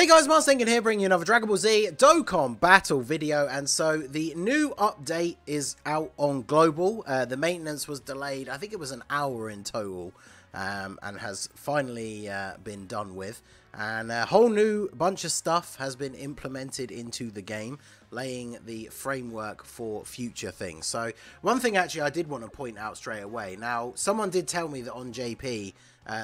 Hey guys, Mars Thinking here, bringing you another Dragon Ball Z Dokkan Battle video. And so the new update is out on global. The maintenance was delayed, I think it was an hour in total, and has finally been done with. And a whole new bunch of stuff has been implemented into the game, laying the framework for future things. So one thing actually I did want to point out straight away. Now, someone did tell me that on JP,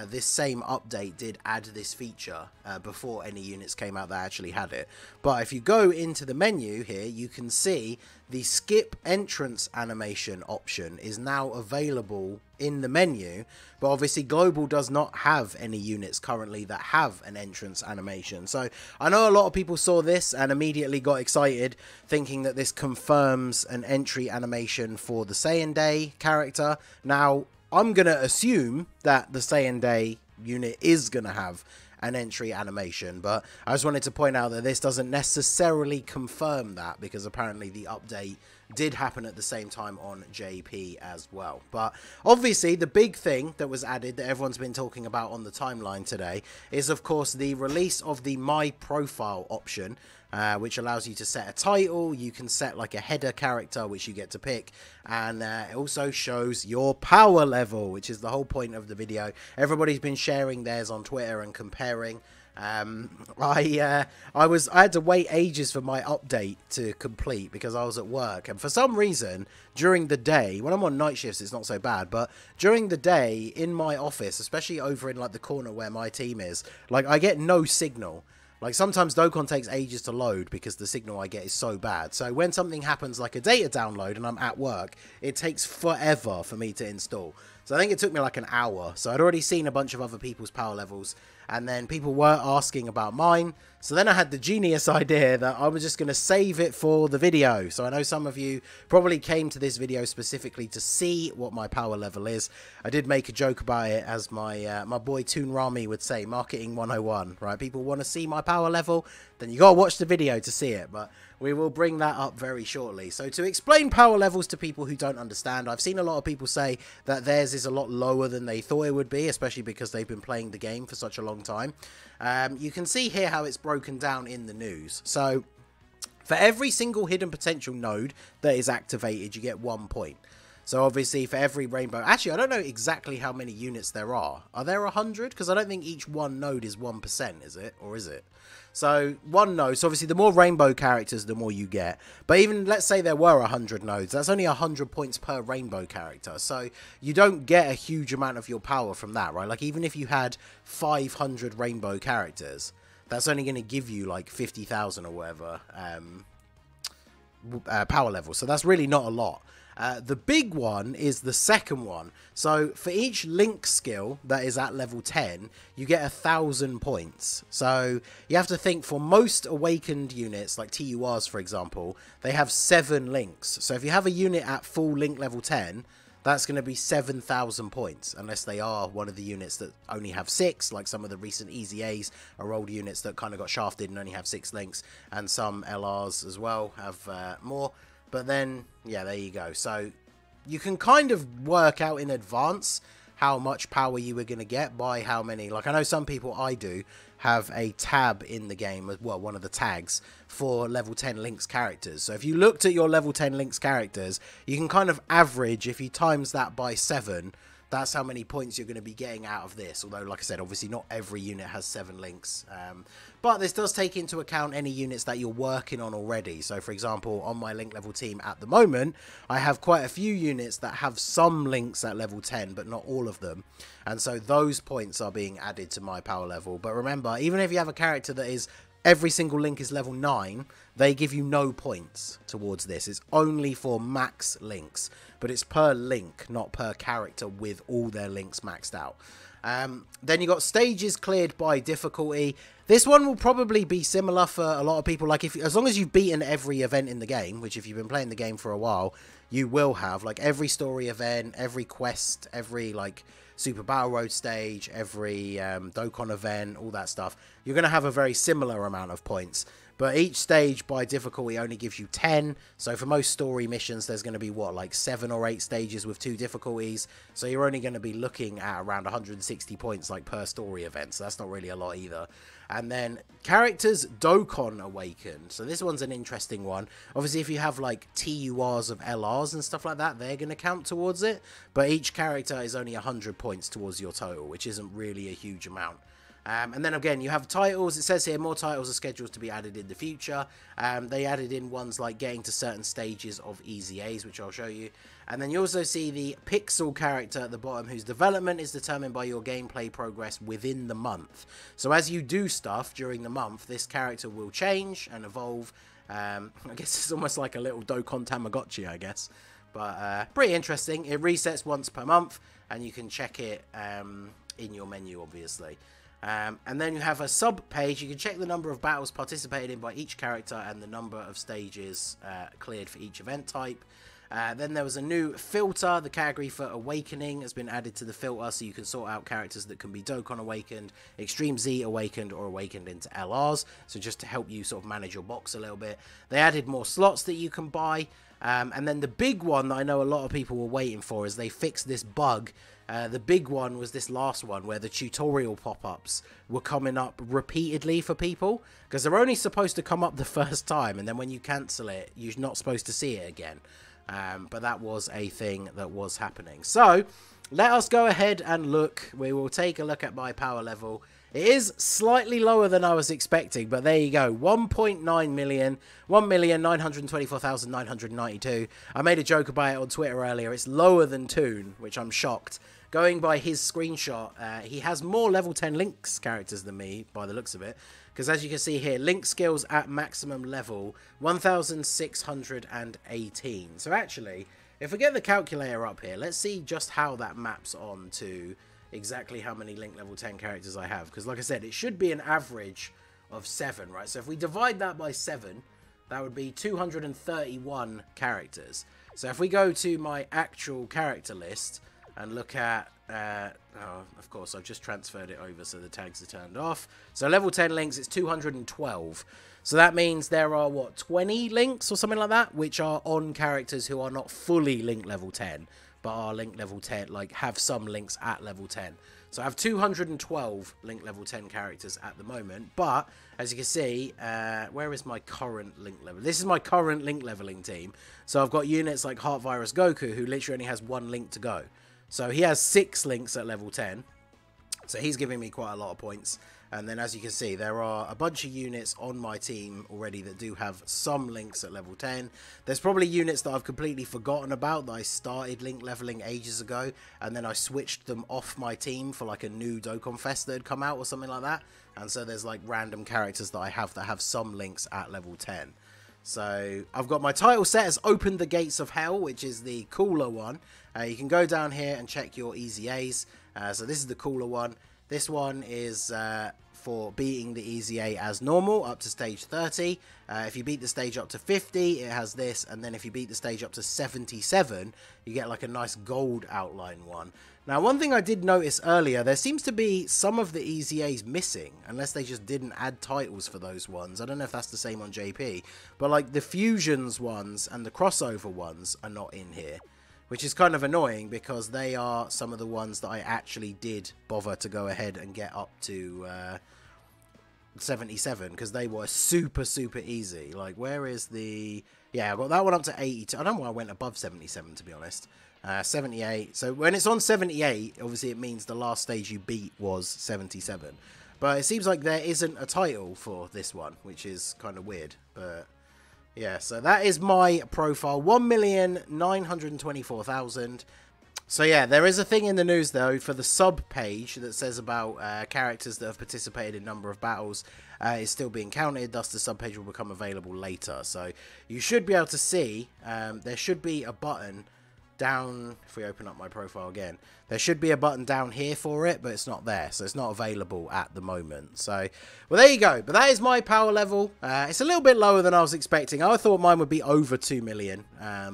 this same update did add this feature before any units came out that actually had it. But if you go into the menu here, you can see the skip entrance animation option is now available in the menu. But obviously global does not have any units currently that have an entrance animation. So I know a lot of people saw this and immediately got excited, thinking that this confirms an entry animation for the Saiyan Day character. Now, I'm going to assume that the Saiyan Day unit is going to have an entry animation, but I just wanted to point out that this doesn't necessarily confirm that, because apparently the update did happen at the same time on JP as well. But obviously the big thing that was added that everyone's been talking about on the timeline today is of course the release of the My Profile option, which allows you to set a title. You can set like a header character which you get to pick, and it also shows your power level, which is the whole point of the video. Everybody's been sharing theirs on Twitter and comparing. I had to wait ages for my update to complete because I was at work, and for some reason during the day, when I'm on night shifts it's not so bad, but during the day in my office, especially over in like the corner where my team is, like I get no signal. Like sometimes Dokkan takes ages to load because the signal I get is so bad. So when something happens like a data download and I'm at work, it takes forever for me to install. So I think it took me like an hour. So I'd already seen a bunch of other people's power levels, and then people were asking about mine. So then I had the genius idea that I was just going to save it for the video. So I know some of you probably came to this video specifically to see what my power level is. I did make a joke about it, as my my boy Toon Rami would say, marketing 101, right? People want to see my power level, then you got to watch the video to see it. But we will bring that up very shortly. So to explain power levels to people who don't understand, I've seen a lot of people say that theirs is a lot lower than they thought it would be, especially because they've been playing the game for such a long time. You can see here how it's broken down in the news. So for every single hidden potential node that is activated, you get 1 point. So obviously for every rainbow, actually I don't know exactly how many units there are. Are there 100? Because I don't think each one node is 1%, is it? Or is it? So one node, so obviously the more rainbow characters, the more you get. But even let's say there were 100 nodes, that's only 100 points per rainbow character. So you don't get a huge amount of your power from that, right? Like even if you had 500 rainbow characters, that's only going to give you like 50,000 or whatever power level. So that's really not a lot. The big one is the second one. So for each link skill that is at level 10, you get 1,000 points. So you have to think, for most awakened units like TURs for example, they have 7 links. So if you have a unit at full link level 10, that's going to be 7,000 points, unless they are one of the units that only have 6, like some of the recent Easy A's are old units that kind of got shafted and only have 6 links, and some LRs as well have more. But then, yeah, there you go. So you can kind of work out in advance how much power you were going to get by how many. Like I know some people, I do, have a tab in the game, as well, one of the tags for level 10 links characters. So if you looked at your level 10 links characters, you can kind of average, if you times that by 7, that's how many points you're going to be getting out of this. Although, like I said, obviously not every unit has 7 links. But this does take into account any units that you're working on already. So, for example, on my link level team at the moment, I have quite a few units that have some links at level 10, but not all of them. And so those points are being added to my power level. But remember, even if you have a character that is every single link is level 9, they give you no points towards this. It's only for max links, but it's per link, not per character with all their links maxed out. Then you got stages cleared by difficulty. This one will probably be similar for a lot of people. Like as long as you've beaten every event in the game, which if you've been playing the game for a while, you will have, like every story event, every quest, every like Super Battle Road stage, every Dokkan event, all that stuff. you're going to have a very similar amount of points. But each stage by difficulty only gives you 10. So for most story missions, there's going to be, what, like 7 or 8 stages with 2 difficulties. So you're only going to be looking at around 160 points like per story event. So that's not really a lot either. And then characters Dokkan Awakened. So this one's an interesting one. Obviously, if you have like TURs of LRs and stuff like that, they're going to count towards it. But each character is only 100 points towards your total, which isn't really a huge amount. And then again, you have titles. It says here more titles are scheduled to be added in the future. They added in ones like getting to certain stages of Easy A's, which I'll show you. And then you also see the Pixel character at the bottom, whose development is determined by your gameplay progress within the month. So as you do stuff during the month, this character will change and evolve. I guess it's almost like a little Dokkan Tamagotchi, I guess. But pretty interesting. It resets once per month, and you can check it in your menu, obviously. And then you have a sub page. You can check the number of battles participated in by each character and the number of stages cleared for each event type. Then there was a new filter. The category for Awakening has been added to the filter, so you can sort out characters that can be Dokkan Awakened, Extreme Z Awakened, or Awakened into LRs. So just to help you sort of manage your box a little bit. They added more slots that you can buy. And then the big one that I know a lot of people were waiting for is they fixed this bug. The big one was this last one where the tutorial pop-ups were coming up repeatedly for people, because they're only supposed to come up the first time, and then when you cancel it, you're not supposed to see it again. But that was a thing that was happening. So let us go ahead and look. We will take a look at my power level. It is slightly lower than I was expecting, but there you go. 1.9 million, 1,924,992. I made a joke about it on Twitter earlier. It's lower than Toon, which I'm shocked. Going by his screenshot, he has more level 10 Link's characters than me, by the looks of it. Because as you can see here, Link skills at maximum level, 1,618. So actually, if we get the calculator up here, let's see just how that maps on to exactly how many Link level 10 characters I have. Because like I said, it should be an average of 7, right? So if we divide that by 7, that would be 231 characters. So if we go to my actual character list and look at, oh, of course, I've just transferred it over so the tags are turned off. So level 10 Links, it's 212. So that means there are, what, 20 Links or something like that, which are on characters who are not fully Link level 10, but are Link level 10, like have some Links at level 10. So I have 212 Link level 10 characters at the moment, but as you can see, where is my current Link level? This is my current Link leveling team. So I've got units like Heart Virus Goku, who literally only has 1 Link to go. So he has 6 Links at level 10. So he's giving me quite a lot of points. And then as you can see, there are a bunch of units on my team already that do have some Links at level 10. There's probably units that I've completely forgotten about that I started Link leveling ages ago. And then I switched them off my team for like a new Dokkan Fest that had come out or something like that. And so there's like random characters that I have that have some Links at level 10. So I've got my title set as Open the Gates of Hell, which is the cooler one. You can go down here and check your Easy A's. So this is the cooler one. This one is for beating the Easy A as normal up to stage 30. If you beat the stage up to 50, it has this. And then if you beat the stage up to 77, you get like a nice gold outline one. Now, one thing I did notice earlier, there seems to be some of the Easy A's missing, unless they just didn't add titles for those ones. I don't know if that's the same on JP, but like the Fusions ones and the Crossover ones are not in here, which is kind of annoying because they are some of the ones that I actually did bother to go ahead and get up to 77, because they were super easy. Like, where is the... Yeah, I got that one up to 82. I don't know why I went above 77, to be honest. 78. So when it's on 78, obviously it means the last stage you beat was 77. But it seems like there isn't a title for this one, which is kind of weird. But yeah, so that is my profile. 1,924,000. So yeah, there is a thing in the news though for the sub page that says about characters that have participated in a number of battles is still being counted, thus the sub page will become available later. So you should be able to see, there should be a button down, if we open up my profile again, there should be a button down here for it, but it's not there, so it's not available at the moment. So, well, there you go. But that is my power level. It's a little bit lower than I was expecting. I thought mine would be over 2 million,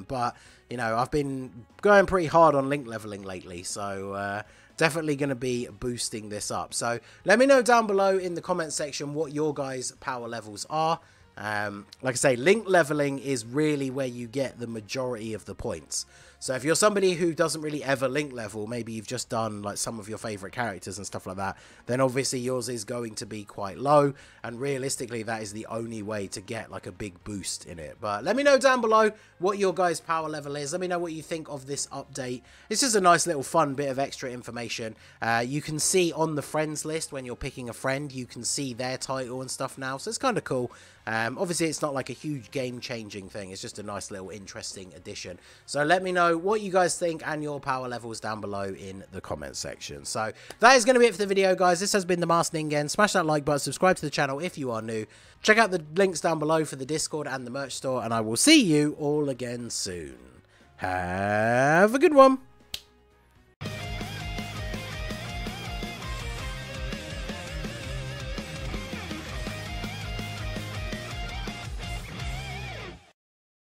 but, you know, I've been going pretty hard on Link leveling lately, so definitely going to be boosting this up. So let me know down below in the comment section what your guys' power levels are. Like I say, link leveling is really where you get the majority of the points. So if you're somebody who doesn't really ever link level, maybe you've just done like some of your favorite characters and stuff like that, then obviously yours is going to be quite low, and realistically that is the only way to get like a big boost in it. But let me know down below what your guys' power level is. Let me know what you think of this update. It's just a nice little fun bit of extra information. You can see on the friends list when you're picking a friend, you can see their title and stuff now, so it's kind of cool. Obviously it's not like a huge game changing thing, it's just a nice little interesting addition. So let me know what you guys think and your power levels down below in the comment section. So that is going to be it for the video, guys. This has been the Master Ningen. Smash that like button, subscribe to the channel if you are new, check out the links down below for the Discord and the merch store, and I will see you all again soon. Have a good one.